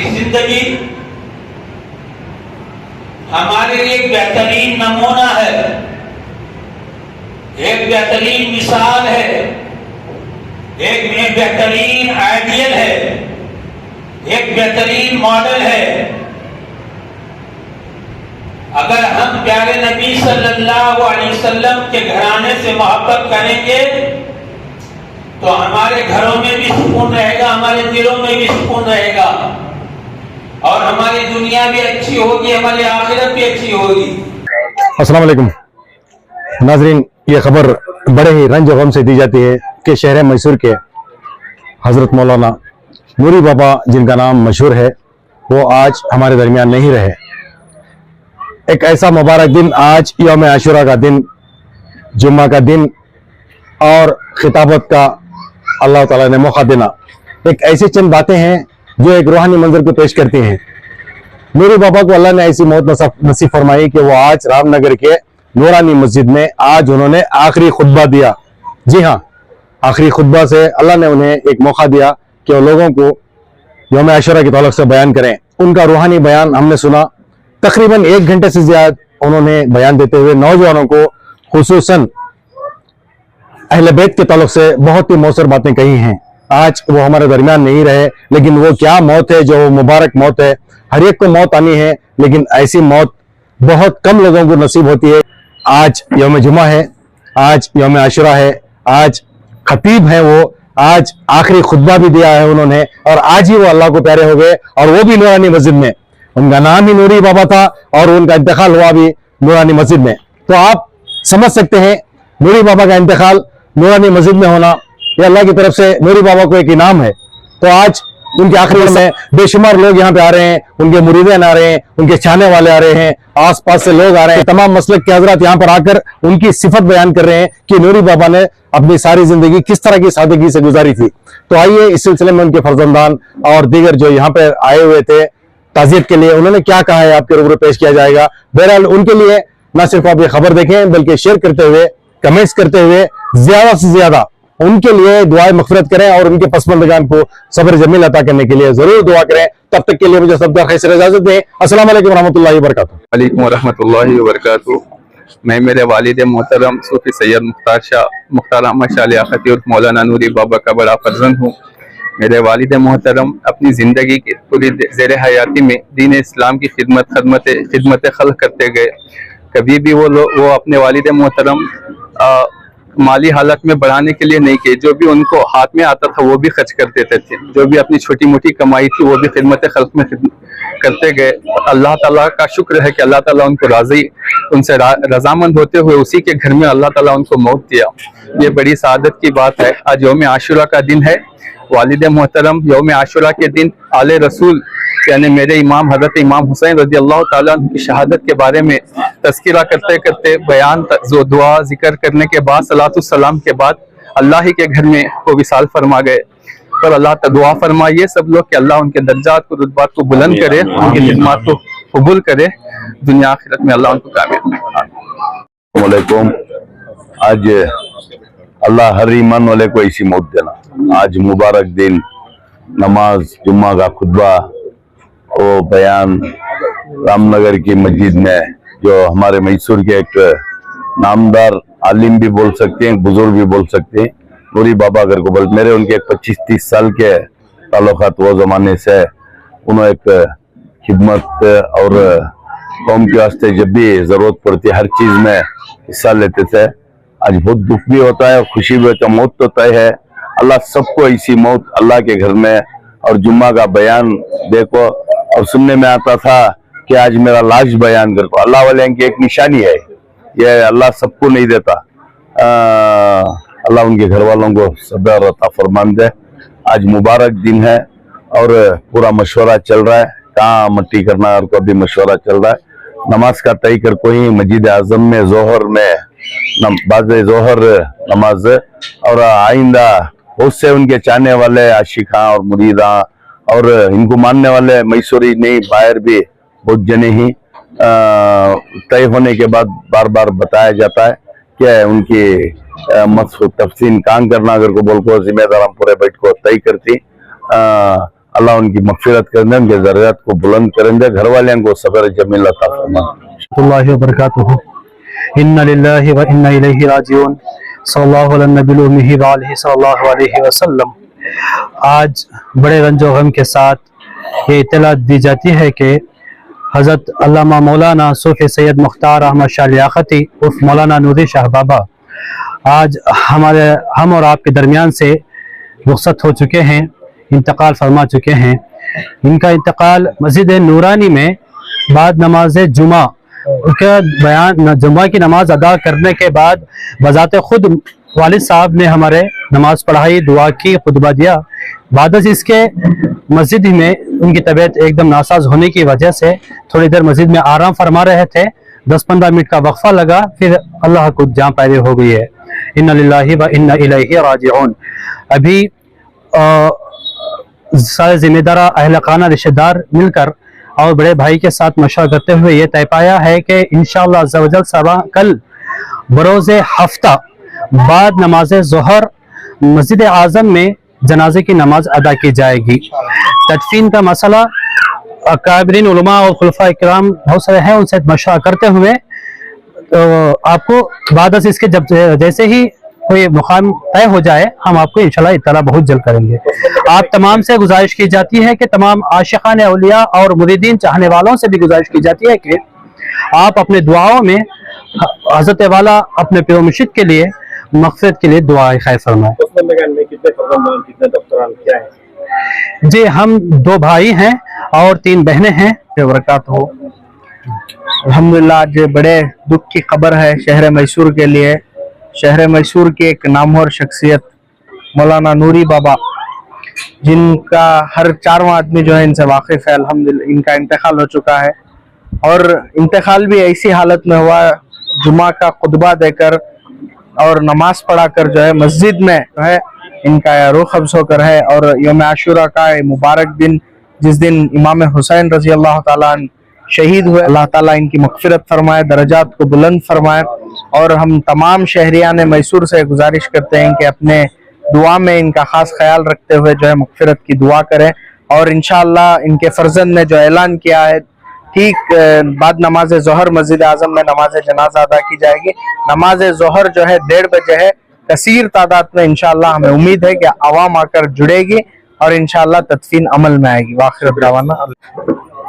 کی زندگی ہمارے لیے ایک بہترین نمونہ ہے، ایک بہترین مثال ہے، ایک بہترین آئیڈیل ہے، ایک بہترین ماڈل ہے۔ اگر ہم پیارے نبی صلی اللہ علیہ وسلم کے گھرانے سے محبت کریں گے تو ہمارے گھروں میں بھی سکون رہے گا، ہمارے دلوں میں بھی سکون رہے گا، اور ہماری دنیا بھی اچھی ہوگی، ہماری آخرت بھی اچھی ہوگی۔ السلام علیکم ناظرین، یہ خبر بڑے ہی رنج و غم سے دی جاتی ہے کہ شہر میسور کے حضرت مولانا نوری بابا، جن کا نام مشہور ہے، وہ آج ہمارے درمیان نہیں رہے۔ ایک ایسا مبارک دن، آج یوم عاشورہ کا دن، جمعہ کا دن، اور خطابت کا اللہ تعالیٰ نے موقع دینا، ایک ایسی چند باتیں ہیں جو ایک روحانی منظر کو پیش کرتی ہیں۔ نوری بابا کو اللہ نے ایسی موت نصیب فرمائی کہ وہ آج رام نگر کے نورانی مسجد میں آج انہوں نے آخری خطبہ دیا۔ جی ہاں، آخری خطبہ سے اللہ نے انہیں ایک موقع دیا کہ وہ لوگوں کو یوم عاشورہ کے تعلق سے بیان کریں۔ ان کا روحانی بیان ہم نے سنا، تقریباً 1 گھنٹے سے زیادہ انہوں نے بیان دیتے ہوئے نوجوانوں کو، خصوصاً اہل بیت کے تعلق سے بہت ہی مؤثر باتیں کہی ہیں۔ آج وہ ہمارے درمیان نہیں رہے، لیکن وہ کیا موت ہے جو مبارک موت ہے۔ ہر ایک کو موت آنی ہے، لیکن ایسی موت بہت کم لوگوں کو نصیب ہوتی ہے۔ آج یوم جمعہ ہے، آج یوم عاشورہ ہے، آج خطیب ہیں وہ، آج آخری خطبہ بھی دیا ہے انہوں نے، اور آج ہی وہ اللہ کو پیارے ہو گئے، اور وہ بھی نورانی مسجد میں۔ ان کا نام ہی نوری بابا تھا اور ان کا انتقال ہوا بھی نورانی مسجد میں۔ تو آپ سمجھ سکتے ہیں نوری بابا کا انتقال نورانی مسجد میں ہونا، یہ اللہ کی طرف سے نوری بابا کو ایک انعام ہے۔ تو آج ان کے آخری میں بے شمار لوگ یہاں پہ آ رہے ہیں، ان کے مریدین آ رہے ہیں، ان کے چاہنے والے آ رہے ہیں، آس پاس سے لوگ آ رہے ہیں، تمام مسلک کے حضرات یہاں پر آ کر ان کی صفت بیان کر رہے ہیں کہ نوری بابا نے اپنی ساری زندگی کس طرح کی سادگی سے گزاری تھی۔ تو آئیے اس سلسلے میں ان کے فرزندان اور دیگر جو یہاں پہ آئے ہوئے تھے تعزیت کے لیے، انہوں نے کیا کہا ہے آپ کے روبرو پیش کیا جائے گا۔ بہرحال ان کے لیے نہ صرف آپ یہ خبر دیکھیں بلکہ شیئر کرتے ہوئے، کمنٹس کرتے ہوئے زیادہ سے زیادہ ان کے لیے دعائیں مغفرت کریں، اور ان کے پسماندگان کو صبر جمیل عطا کرنے کے لیے ضرور دعا کریں۔ تب تک کے لیے مجھے سب خیر سے اجازت دیں۔ السلام علیکم ورحمۃ اللہ وبرکاتہ۔ وعلیکم ورحمۃ اللہ وبرکاتہ۔ میں میرے والد محترم صوفی سید مختار احمد شاہ لیاقتی اور مولانا نوری بابا کا بڑا فرزند ہوں۔ میرے والد محترم اپنی زندگی کی پوری زیر حیاتی میں دین اسلام کی خدمت خلق کرتے گئے۔ کبھی بھی وہ اپنے والد محترم مالی حالت میں بڑھانے کے لیے نہیں کہ جو بھی ان کو ہاتھ میں آتا تھا وہ بھی خرچ کر دیتے تھے، جو بھی اپنی چھوٹی موٹی کمائی تھی وہ بھی خدمت خلق میں کرتے گئے۔ اللہ تعالیٰ کا شکر ہے کہ اللہ تعالیٰ ان کو ان سے رضامند ہوتے ہوئے اسی کے گھر میں اللہ تعالیٰ ان کو موت دیا۔ یہ بڑی سعادت کی بات ہے۔ آج یوم عاشورہ کا دن ہے۔ والد محترم یوم عاشورہ کے دن آل رسول یعنی میرے امام حضرت امام حسین رضی اللہ تعالیٰ عنہ کی شہادت کے بارے میں تذکرہ کرتے کرتے بیان دعا ذکر کرنے کے بعد صلاۃ السلام کے بعد اللہ ہی کے گھر میں وہ وصال فرما گئے۔ پر اللہ دعا فرمائیے سب لوگ کہ اللہ ان کے درجات کو، رتبات کو بلند کرے، ان کی خدمات کو قبول کرے، دنیا آخرت میں اللہ ان کو کامیاب کرے۔ السلام علیکم۔ آج اللہ ہر ایمان والے کو ایسی موت دینا۔ آج مبارک دن، نماز جمعہ کا خطبہ، وہ بیان رام نگر کی مسجد میں، جو ہمارے میسور کے ایک نامدار عالم بھی بول سکتے ہیں، بزرگ بھی بول سکتے ہیں، نوری بابا اگر کو بول، میرے ان کے 25-30 سال کے تعلقات وہ زمانے سے، انہوں ایک خدمت اور قوم کے واسطے جب بھی ضرورت پڑتی ہر چیز میں حصہ لیتے تھے۔ آج بہت دکھ بھی ہوتا ہے اور خوشی بھی ہوتا ہے۔ موت تو طے ہے، اللہ سب کو ایسی موت اللہ کے گھر میں، اور جمعہ کا بیان دیکھو، اور سننے میں آتا تھا کہ آج میرا لاش بیان کر کو، اللہ والے کی ایک نشانی ہے، یہ اللہ سب کو نہیں دیتا۔ اللہ ان کے گھر والوں کو صبر عطا فرمان دے۔ آج مبارک دن ہے اور پورا مشورہ چل رہا ہے، کہاں مٹی کرنا ہے اور کو بھی مشورہ چل رہا ہے۔ نماز کا طے کر کوئی مسجد اعظم میں ظہر میں بعد ظہر نماز، اور آئندہ بہت سے ان کے چاہنے والے عاشقاں اور مریداں اور ان کو ماننے والے میسوری نہیں باہر بھی بہت جنے ہی طے ہونے کے بعد بار بار بتایا جاتا ہے کہ ان کی تفصیل کام کرنا اگر کو بول کو ذمہ دارم پورے بیٹھ کو طے کرتی۔ अल्लाह उनकी मगफिरत करेंगे, उनके दर्जात को बुलंद करेंगे, घर वालों को सब्र जमील अता फरमाए। वबरकातुहू। इन्ना लिल्लाहि व इन्ना इलैहि राजिऊन। सल्लल्लाहु अला नबील उम्मी व आलिहि सल्लल्लाहु अलैहि वसल्लम। आज बड़े रंजो गम के साथ ये इत्तला दी जाती है कि हज़रत अल्लामा मौलाना सूफी सैयद मुख्तार अहमद शाह लियाकती उर्फ मौलाना नूरी शाह बाबा आज हम और आपके दरमियान से रुखसत हो चुके हैं, इंतकाल फरमा चुके हैं। इनका इंतकाल मस्जिद नूरानी में बाद नमाज जुमा का बयान, जुमा की नमाज अदा करने के बाद बजाते खुद वालिद साहब ने हमारे नमाज पढ़ाई, दुआ की, खुतबा दिया। बाद इसके मस्जिद में उनकी तबीयत एकदम नासाज होने की वजह से थोड़ी देर मस्जिद में आराम फरमा रहे थे। 10-15 मिनट का वक्फा लगा, फिर अल्लाह को जान पैदा हो गई है। इन्ना लिल्लाहि व इन्ना इलैहि राजिऊन। अभी सारे जिम्मेदार अहल खाना रिश्तेदार मिलकर और बड़े भाई के साथ मशवरा करते हुए ये तय पाया है कि इंशाअल्लाह अज़्ज़ा वजल सबा कल बरोज़े हफ्ता बाद नमाज ज़ोहर मस्जिद आज़म में जनाजे की नमाज अदा की जाएगी। तदफीन का मसला अकाबिरीन उलमा और खुलफा इकराम बहुत सारे हैं, उनसे मशवरा करते हुए तो आपको बाद से इसके जब जैसे ही कोई मुकाम तय हो जाए हम आपको इंशाल्लाह इत्तला बहुत जल्द करेंगे। आप तमाम से गुजारिश की जाती है कि तमाम आशिकान औलिया और मुरीदीन चाहने वालों से भी गुजारिश की जाती है कि आप अपने दुआओं में हज़रत वाला अपने पीर मुर्शिद के लिए मक़फ़िरत के लिए दुआ खैर फरमाए। जी हम 2 भाई हैं और 3 बहनें हैं। बरकत हो। अल्हम्दुलिल्लाह आज बड़े दुख की खबर है शहर मैसूर के लिए। शहर मैसूर की एक नामवर शख्सियत मौलाना नूरी बाबा, जिनका हर 4वां आदमी जो है इनसे वाकिफ है, अल्हम्दुलिल्लाह इनका इंतकाल हो चुका है। और इंतकाल भी ऐसी हालत में हुआ, जुमा का खुतबा देकर और नमाज पढ़ाकर जो है मस्जिद में जो है इनका रूह कब्ज़ होकर है। और यौम आशूरा का मुबारक दिन, जिस दिन इमाम हुसैन रज़ी अल्लाह ताला अन्हु शहीद हुए, अल्लाह ताला इनकी मग़फ़िरत फरमाए, दर्जात को बुलंद फरमाए। और हम तमाम शहरियान मैसूर से गुजारिश करते हैं कि अपने दुआ में इनका खास ख्याल रखते हुए जो है मग़फ़िरत की दुआ करें। और इंशाअल्लाह इनके फर्जंद ने जो ऐलान किया है, ठीक बाद नमाज ज़ोहर मस्जिद आज़म में नमाज जनाजा अदा की जाएगी। नमाज ज़ोहर जो है 1:30 बजे है। कसीर तादाद में इंशाअल्लाह हमें उम्मीद है कि आवाम आकर जुड़ेगी और इंशाअल्लाह तदफीन अमल में आएगी। वाखिर दावाना।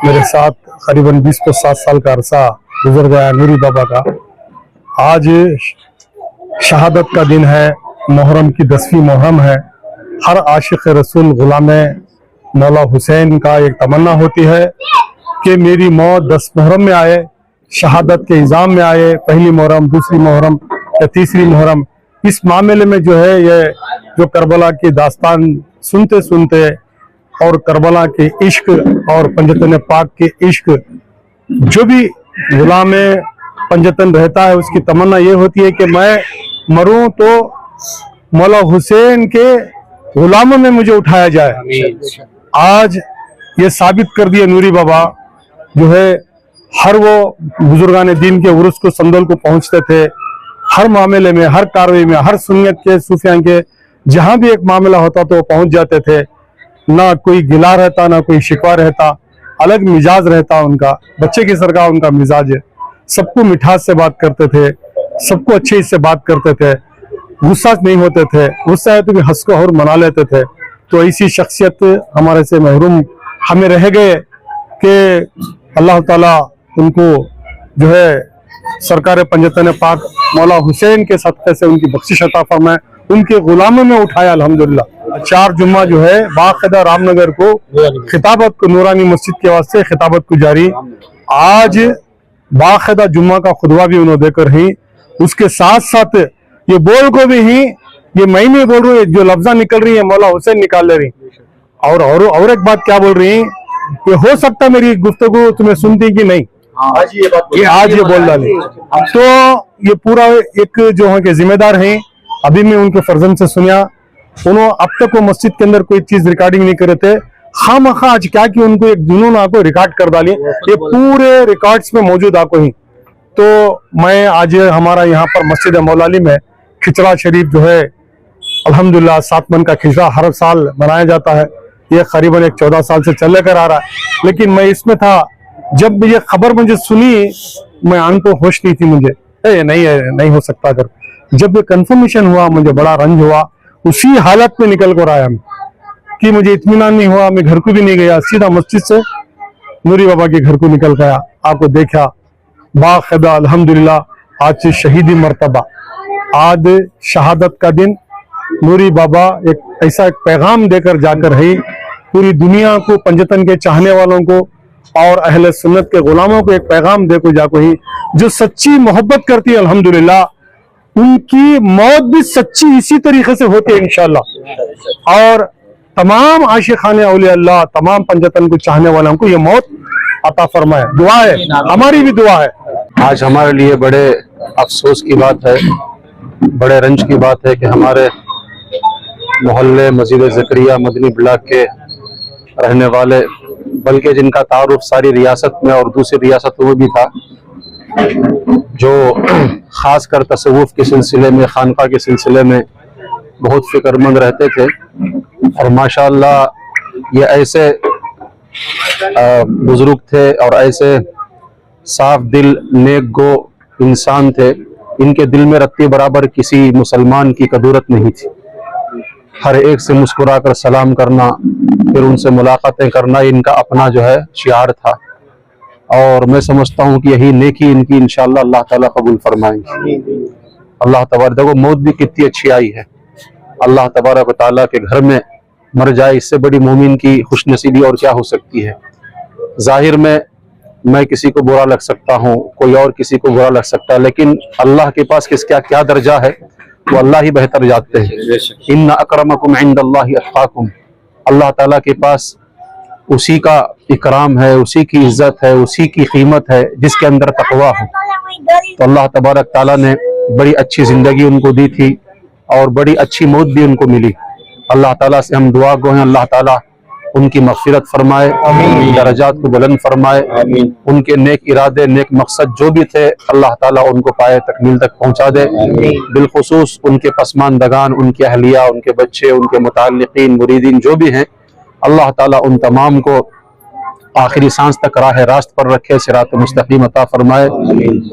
मेरे साथ करीबन 20 को 7 साल का अरसा गुजर गया नूरी बाबा का। आज शहादत का दिन है, मुहर्रम की 10वीं मुहर्रम है। हर आशिक रसूल गुलाम मौला हुसैन का एक तमन्ना होती है कि मेरी मौत 10 मुहर्रम में आए, शहादत के इज़ाम में आए, पहली मुहर्रम, दूसरी मुहर्रम या तीसरी मुहर्रम। इस मामले में जो है ये जो करबला की दास्तान सुनते सुनते और करबला के इश्क और पंजतन पाक के इश्क, जो भी गुलाम पंजतन रहता है उसकी तमन्ना ये होती है कि मैं मरूं तो मौला हुसैन के गुलामों में मुझे उठाया जाए। आज ये साबित कर दिया नूरी बाबा जो है, हर वो बुजुर्गान दीन के उर्स को संदल को पहुंचते थे, हर मामले में, हर कार्रवाई में, हर सुन्नियत के सूफियां के जहां भी एक मामला होता तो वो पहुंच जाते थे। ना कोई गिला रहता, ना कोई शिकवा रहता, अलग मिजाज रहता उनका, बच्चे की सरकार उनका मिजाज है। सबको मिठास से बात करते थे, सबको अच्छे से बात करते थे, गुस्सा नहीं होते थे, गुस्सा है तो भी हंस को और मना लेते थे। तो ऐसी शख्सियत हमारे से महरूम हमें रह गए कि अल्लाह ताला उनको जो है सरकार पंजतन पाक मौला हुसैन के सदक़े से उनकी बख्शिश अता फरमाए, उनके गुलामों में उठाया अल्हम्दुलिल्लाह। 4 जुम्मा जो है बाकायदा रामनगर को खिताबत को नूरानी मस्जिद के वास्ते खिताबत को जारी, आज बाकायदा जुम्मा का खुतबा भी उन्होंने देकर ही, उसके साथ साथ ये बोल को भी ही, ये मैं नहीं बोल रही, जो लफ्जा निकल रही है मौला हुसैन निकाल ले रही। और एक बात क्या बोल रही है कि हो सकता मेरी गुफ्तगू तुम्हें सुनती कि नहीं, आज ये बोल डाली। तो ये पूरा एक जो है कि जिम्मेदार हैं। अभी मैं उनके फर्जन से सुनिया, उन्होंने अब तक वो मस्जिद के अंदर कोई चीज रिकॉर्डिंग नहीं करे थे, खामखा आज क्या कि उनको एक जुनून आको रिकॉर्ड कर डाली, ये पूरे रिकॉर्ड्स में मौजूद आको ही। तो मैं आज हमारा यहाँ पर मस्जिद मौलाली में खिचड़ा शरीफ जो है अल्हम्दुलिल्लाह 7 मन का खिचड़ा हर साल मनाया जाता है। ये करीबन एक 14 साल से चल कर आ रहा है, लेकिन मैं इसमें था जब ये खबर मुझे सुनी, मैं आन को होश नहीं थी मुझे, नहीं हो सकता कर। जब ये कंफर्मेशन हुआ मुझे बड़ा रंज हुआ, उसी हालत में निकल कर आया मैं कि मुझे इत्मीनान नहीं हुआ, मैं घर को भी नहीं गया, सीधा मस्जिद से नूरी बाबा के घर को निकल गया, आपको देखा बाखदा अल्हम्दुलिल्लाह। आज शहीदी मर्तबा, आज शहादत का दिन, नूरी बाबा एक ऐसा एक पैगाम देकर जाकर है पूरी दुनिया को, पंजतन के चाहने वालों को और अहले सुन्नत के गुलामों को एक पैगाम देखो जाको ही, जो सच्ची मोहब्बत करती है अल्हम्दुलिल्लाह, उनकी मौत भी सच्ची इसी तरीके से होती है इंशाअल्लाह। और तमाम आशिकाने औलिया अल्लाह, तमाम पंजतन को चाहने वालों को ये मौत अता फरमाए, दुआ है, हमारी भी दुआ है। आज हमारे लिए बड़े अफसोस की बात है, बड़े रंज की बात है कि हमारे मोहल्ले मस्जिद ज़करिया मदनी ब्लॉक के रहने वाले, बल्कि जिनका तारुफ सारी रियासत में और दूसरी रियासतों में भी था, जो ख़ास कर तसव्वुफ़ के सिलसिले में, खानका के सिलसिले में बहुत फ़िक्रमंद रहते थे। और माशाअल्लाह ये ऐसे बुज़ुर्ग थे और ऐसे साफ दिल नेक गो इंसान थे, इनके दिल में रत्ती बराबर किसी मुसलमान की कदूरत नहीं थी। हर एक से मुस्कुरा कर सलाम करना, फिर उनसे मुलाकातें करना, इनका अपना जो है शियार था। और मैं समझता हूँ कि यही नेकी इनकी इंशाअल्लाह अल्लाह ताला कबूल फरमाएंगे। अल्लाह तबारक, देखो मौत भी कितनी अच्छी आई है, अल्लाह तबारक ताला के घर में मर जाए, इससे बड़ी मोमिन की खुशनसीबी और क्या हो सकती है। जाहिर में मैं किसी को बुरा लग सकता हूँ, कोई और किसी को बुरा लग सकता है, लेकिन अल्लाह के पास किसका क्या दर्जा है वो अल्लाह ही बेहतर जानते हैं। इन्ना अकरमकुम इंदल्लाहि अत्काकुम, अल्लाह ताला के पास उसी का इकराम है, उसी की इज्जत है, उसी की कीमत है जिसके अंदर तकवा हो। तो अल्लाह तबारक ताला ने बड़ी अच्छी जिंदगी उनको दी थी और बड़ी अच्छी मौत भी उनको मिली। अल्लाह ताला से हम दुआ गो हैं, अल्लाह ताला उनकी मग़फ़िरत फरमाए, दर्जात को बुलंद फरमाए, उनके नेक इरादे नेक मकसद जो भी थे अल्लाह ताला उनको पाए तकमील तक पहुंचा दे। बिलखुसूस उनके पसमानदगान, उनके अहलिया, उनके बच्चे, उनके मुताल्लिकीन मुरीदीन जो भी हैं, अल्लाह ताला उन तमाम को आखिरी सांस तक राह रास्त पर रखे, सिरात मुस्तकीम अता फरमाए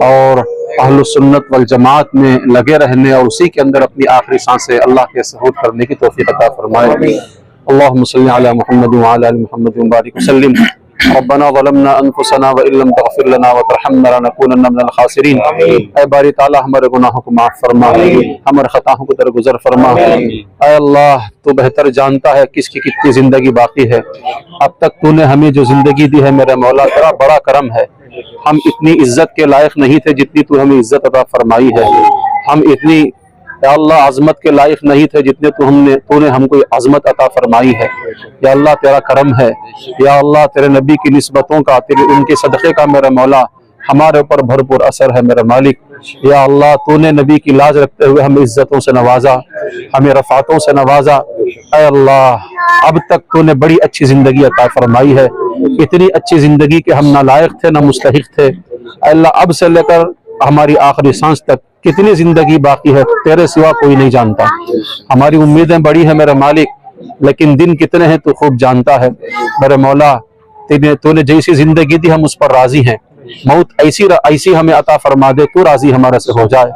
और अहलुस सुन्नत वल जमात में लगे रहने और उसी के अंदर अपनी आखिरी सांसें अल्लाह के सबूत करने की तौफीक अता फरमाए। अल्लाहुम्मा सल्ली अला मुहम्मद व अला आलि मुहम्मद व बारिक वसल्लिम। रब्बना ज़लमना अनफुसना व इल्लम तग़फिर लना व तरहमना लनकूनन्ना मिनल खासिरीन। ऐ बारी ताला हमारे गुनाहों को माफ फरमा, हमारे खताओं को दरगुजर फरमा। ऐ अल्लाह तू बेहतर जानता है किसकी कितनी जिंदगी बाकी है। अब तक तूने हमें जो जिंदगी दी है मेरे मौला तेरा बड़ा करम है। हम इतनी इज्जत के लायक नहीं थे जितनी तू हमें इज्जत अता फरमाई है। हम इतनी या अल्लाह अजमत के लायक नहीं थे जितने तूने हमको अजमत अता फरमाई है। या अल्लाह तेरा करम है, या अल्लाह तेरे नबी की निस्बतों का, तेरे उनके सदक़े का मेरा मौला हमारे ऊपर भरपूर असर है मेरा मालिक। या अल्लाह तूने नबी की लाज रखते हुए हमें इज्जतों से नवाजा, हमें रफ़ातों से नवाजा। ऐ अल्लाह अब तक तूने बड़ी अच्छी जिंदगी अता फरमाई है, इतनी अच्छी जिंदगी के हम ना लायक थे ना मुस्तहिक थे। अल्लाह अब से लेकर हमारी आखिरी सांस तक कितनी जिंदगी बाकी है तेरे सिवा कोई नहीं जानता। हमारी उम्मीदें बड़ी है मेरे मालिक, लेकिन दिन कितने हैं तू खूब जानता है मेरे मौला। तूने जैसी जिंदगी दी हम उस पर राजी हैं। मौत ऐसी हमें अता फरमा दे, तू राजी हमारे से हो जाए।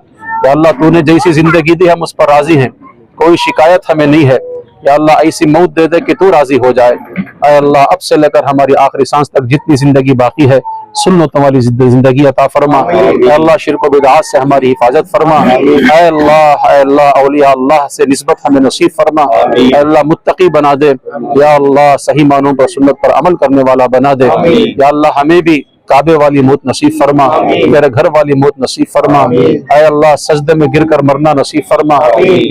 या अल्लाह तूने जैसी जिंदगी दी हम उस पर राजी हैं, कोई शिकायत हमें नहीं है। या अल्लाह ऐसी मौत दे दे कि तू राजी हो जाए। ऐ अल्लाह अब से लेकर हमारी आखिरी सांस तक जितनी जिंदगी बाकी है सुन्नतों वाली जिंदगी अता फरमा। ऐ अल्लाह शिर्क व बिदअत से हमारी हिफाजत फरमा। ऐ अल्लाह औलिया अल्लाह से निस्बत हमें नसीब फरमा। ऐ अल्लाह मुत्तकी बना दे। या अल्लाह सही मानों पर सुन्नत पर अमल करने वाला बना दे। या अल्लाह हमें भी काबे वाली मौत नसीब फरमा, तेरे घर वाली मौत नसीब फरमा। ऐ अल्लाह सजदे में गिर कर मरना नसीब फरमा।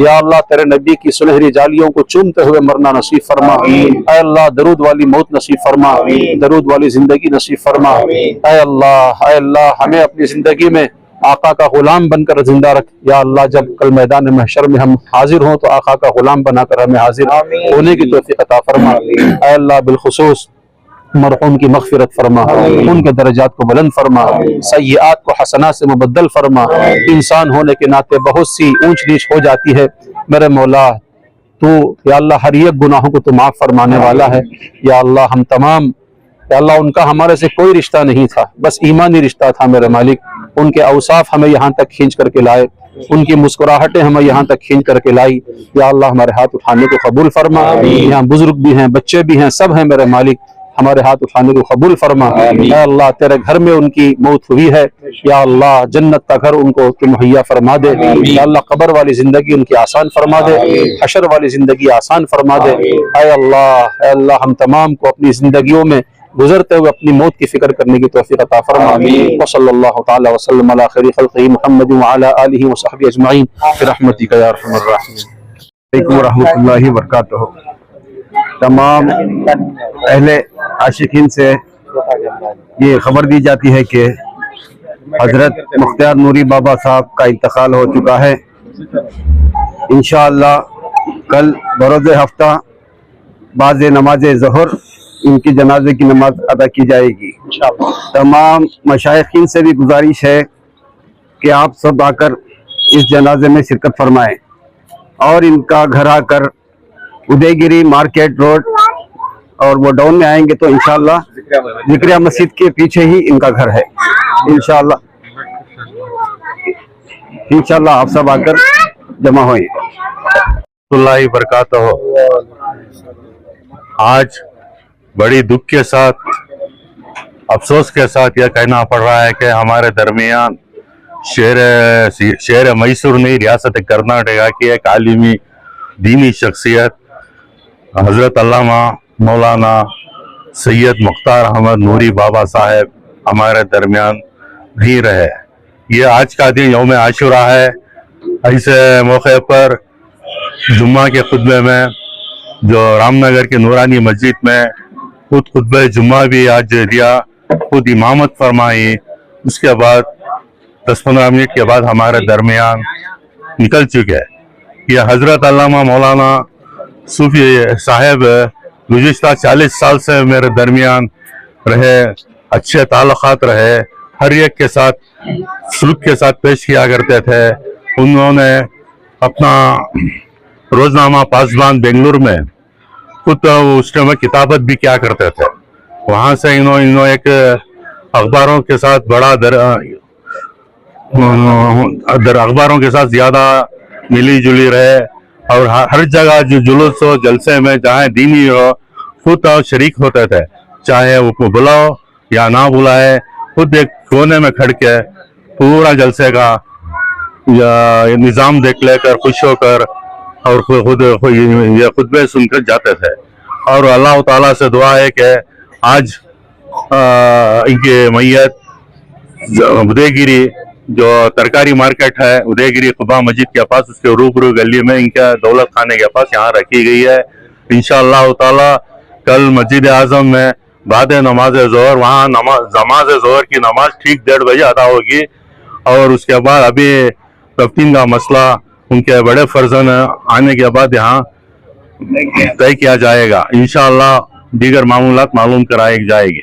या अल्लाह तेरे नबी की सुनहरी जालियों को चूमते हुए मरना नसीब फरमा। ऐ अल्लाह दरूद वाली मौत नसीब फरमा, दरूद वाली जिंदगी नसीब फरमा। ऐ अल्लाह हमें अपनी जिंदगी में आका का गुलाम बनकर जिंदा रख। या अल्लाह जब कल मैदान महशर में हम हाजिर हों तो आका का गुलाम बनाकर हमें हाजिर होने की तौफीक अता फरमा। ऐ अल्लाह बिलखुसूस मरहूम की मग़फ़िरत फरमा, उनके दर्जात को बुलंद फरमा, सय्यात को हसना से मुबद्दल फरमा। इंसान होने के नाते बहुत सी ऊंच नीच हो जाती है मेरे मौला, تو یا اللہ ہر ایک گناہوں کو تو معاف فرمانے والا ہے. یا اللہ ہم تمام، یا اللہ ان کا ہمارے سے کوئی رشتہ نہیں تھا، بس ایمانی رشتہ تھا میرے مالک. ان کے اوصاف ہمیں یہاں تک کھینچ کر کے لائے، ان کی مسکراہٹیں ہمیں یہاں تک کھینچ کر کے لائی. یا اللہ ہمارے ہاتھ اٹھانے کو قبول فرما. یہاں بزرگ بھی ہیں، بچے بھی ہیں، سب ہیں میرے مالک، ہمارے ہاتھ اٹھانے کو قبول فرما. اے اللہ تیرے گھر میں ان کی موت ہوئی ہے، یا اللہ جنت کا گھر ان کو مہیا فرما دے. یا اللہ قبر والی زندگی ان کی آسان فرما دے، حشر والی زندگی آسان فرما دے. اے اللہ ہم تمام کو اپنی زندگیوں میں گزرتے ہوئے اپنی موت کی فکر کرنے کی توفیق عطا فرما. وصلی اللہ تعالی وسلم علی خیر خلقہ محمد وعلی آلہ وصحبہ اجمعین برحمتک یا ارحم الراحمین. علیکم ورحمۃ اللہ وبرکاتہ. تمام اہل عاشقین سے یہ خبر دی جاتی ہے کہ حضرت مختار نوری بابا صاحب کا انتقال ہو چکا ہے. انشاءاللہ کل بروز ہفتہ بعد نماز ظہر ان کی جنازے کی نماز ادا کی جائے گی. تمام مشائخین سے بھی گزارش ہے کہ آپ سب آ کر اس جنازے میں شرکت فرمائیں، اور ان کا گھر آ کر ادے گیری مارکیٹ روڈ اور وہ ڈاؤن میں آئیں گے تو انشاءاللہ ذکریہ مسجد کے پیچھے ہی ان کا گھر ہے. انشاءاللہ آپ سب آ کر جمع ہوئیں. اللہ برکاتہ. آج بڑی دکھ کے ساتھ، افسوس کے ساتھ یہ کہنا پڑ رہا ہے کہ ہمارے درمیان شہر میسور نہیں، ریاست کرناٹکا کی ایک عالمی دینی شخصیت حضرت علامہ مولانا سید مختار احمد نوری بابا صاحب ہمارے درمیان نہیں رہے. یہ آج کا دن یوم عاشورہ ہے. ایسے موقع پر جمعہ کے خطبے میں جو رام نگر کی نورانی مسجد میں خود خطبہ جمعہ بھی آج دیا، خود امامت فرمائی. اس کے بعد 10-15 منٹ کے بعد ہمارے درمیان نکل چکے. یہ حضرت علامہ مولانا صوفی صاحب گزشتہ 40 سال سے میرے درمیان رہے، اچھے تعلقات رہے، ہر ایک کے ساتھ سلوک کے ساتھ پیش کیا کرتے تھے. انہوں نے اپنا روزنامہ پاسبان بنگلور میں خود اس ٹائم کتابت بھی کیا کرتے تھے. وہاں سے انہوں ایک اخباروں کے ساتھ اخباروں کے ساتھ زیادہ ملی جلی رہے، اور ہر جگہ جو جلوس ہو جلسے میں جہاں دینی ہو خود شریک ہوتے تھے، چاہے وہ بلاؤ یا نہ بلائے، خود ایک کونے میں کھڑ کے پورا جلسے کا نظام دیکھ لے کر خوش ہو کر اور خود یہ خطبے سن کر جاتے تھے. اور اللہ تعالیٰ سے دعا ہے کہ آج ان کی میت ادے گیری جو ترکاری مارکیٹ ہے، ادے گیری قبا مسجد کے پاس، اس کے روبرو گلی میں ان کے دولت خانے کے پاس یہاں رکھی گئی ہے. انشاءاللہ تعالیٰ کل مسجد اعظم میں بعد نماز ظہر وہاں نماز ظہر کی نماز ٹھیک 1:30 بجے ادا ہوگی. اور اس کے بعد ابھی تفتین کا مسئلہ ان کے بڑے فرزند آنے کے بعد یہاں طے کیا جائے گا. انشاءاللہ دیگر معمولات معلوم کرائی جائے گی.